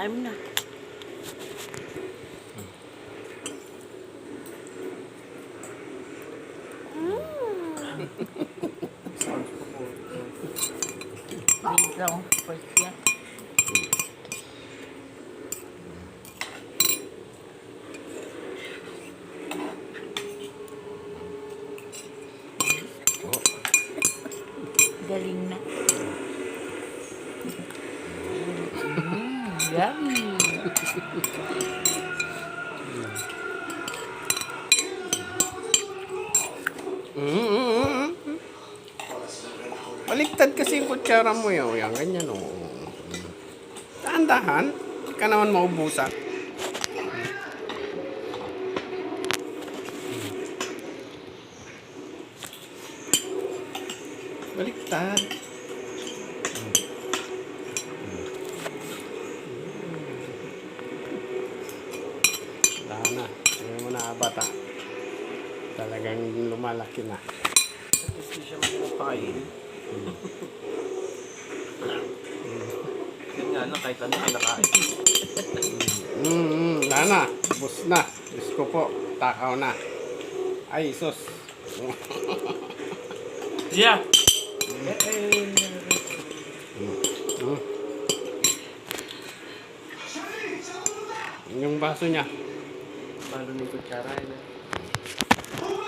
Ayaw mo na. Wait lang. First yan. Galing na. Yummy. Baliktad kasi yung kutsara mo yun. Yan, ganyan o. Dahan-dahan. Hindi ka naman maubusan. Baliktad. Wala na. Hindi mo na bata. Talagang lumalaki na. Hindi siya magpapakain. Yun nga lang, kahit ano kinakain. Wala na. Bus na. Diyos ko po. Takaw na. Ay, sus. Yeah! Yung baso niya. Paano ni kutsara yun?